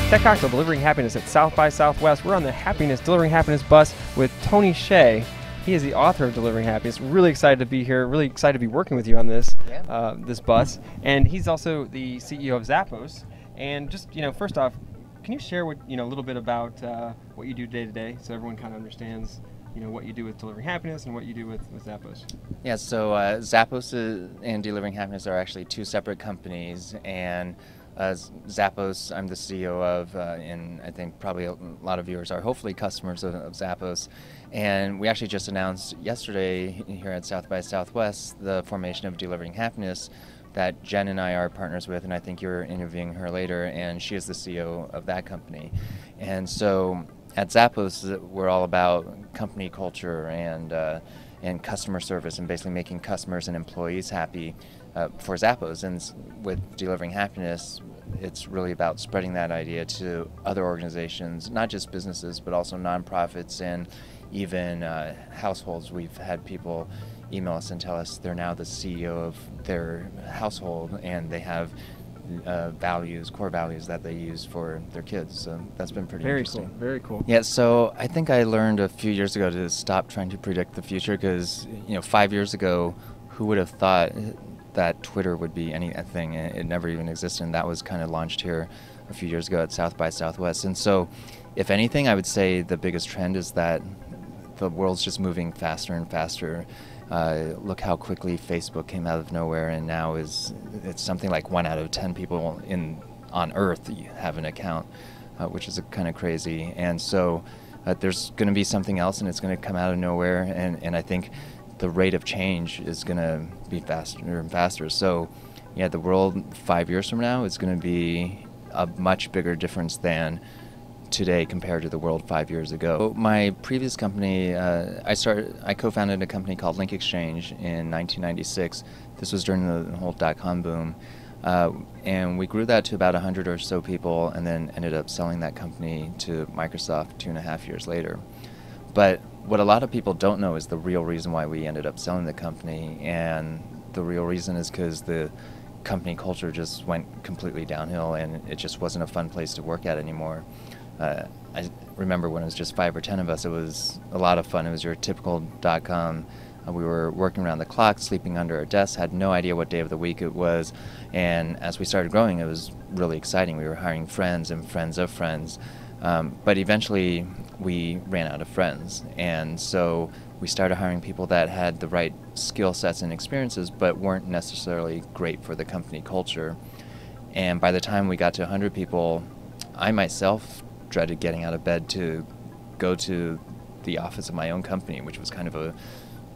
Tech Cocktail Delivering Happiness at South by Southwest. We're on the Delivering Happiness bus with Tony Hsieh. He is the author of Delivering Happiness. Really excited to be here. Really excited to be working with you on this this bus. And he's also the CEO of Zappos. And just first off, can you share a little bit about what you do day to day, so everyone kind of understands what you do with Delivering Happiness and what you do with Zappos? Yeah, so Zappos and Delivering Happiness are actually two separate companies, and Zappos I'm the CEO of, and I think probably a lot of viewers are hopefully customers of Zappos. And we actually just announced yesterday here at South by Southwest the formation of Delivering Happiness that Jen and I are partners with, and I think you're interviewing her later, and she is the CEO of that company. And so at Zappos, we're all about company culture and customer service, and basically making customers and employees happy for Zappos. And with Delivering Happiness, it's really about spreading that idea to other organizations, not just businesses, but also nonprofits and even households. We've had people email us and tell us they're now the CEO of their household, and they have core values that they use for their kids. So that's been pretty interesting. Very cool. Yeah, so I think I learned a few years ago to stop trying to predict the future, because 5 years ago, who would have thought that Twitter would be anything? It never even existed, and that was kind of launched here a few years ago at South by Southwest. And so if anything, I would say the biggest trend is that the world's just moving faster and faster. Look how quickly Facebook came out of nowhere, and now it's something like 1 out of 10 people on Earth have an account, which is kind of crazy. And so there's going to be something else, and it's going to come out of nowhere, and I think the rate of change is going to be faster and faster. So yeah, the world 5 years from now is going to be a much bigger difference than today compared to the world 5 years ago. My previous company, I co-founded a company called Link Exchange in 1996. This was during the whole .com boom. And we grew that to about 100 or so people, and then ended up selling that company to Microsoft 2.5 years later. But what a lot of people don't know is the real reason why we ended up selling the company, and the real reason is because the company culture just went completely downhill, and it just wasn't a fun place to work at anymore. I remember when it was just 5 or 10 of us, it was a lot of fun. It was your typical .com. We were working around the clock, sleeping under our desks, had no idea what day of the week it was. And as we started growing, it was really exciting. We were hiring friends and friends of friends. But eventually, we ran out of friends. And so we started hiring people that had the right skill sets and experiences, but weren't necessarily great for the company culture. And by the time we got to 100 people, I myself dreaded getting out of bed to go to the office of my own company, which was kind of a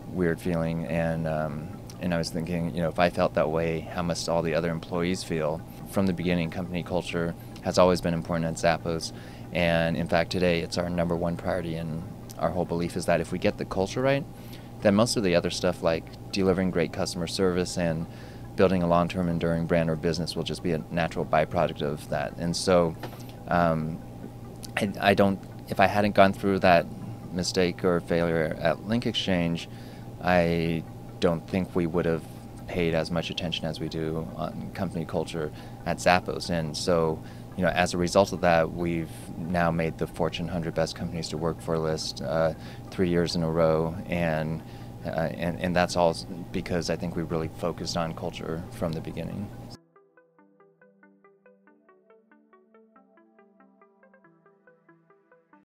weird feeling. And I was thinking, if I felt that way, how must all the other employees feel? From the beginning, company culture has always been important at Zappos. And in fact, today it's our #1 priority. And our whole belief is that if we get the culture right, then most of the other stuff like delivering great customer service and building a long-term enduring brand or business will just be a natural byproduct of that. And so if I hadn't gone through that mistake or failure at Link Exchange, I don't think we would have paid as much attention as we do on company culture at Zappos. And so, as a result of that, we've now made the Fortune 100 Best Companies to Work For list 3 years in a row, and that's all because I think we really focused on culture from the beginning.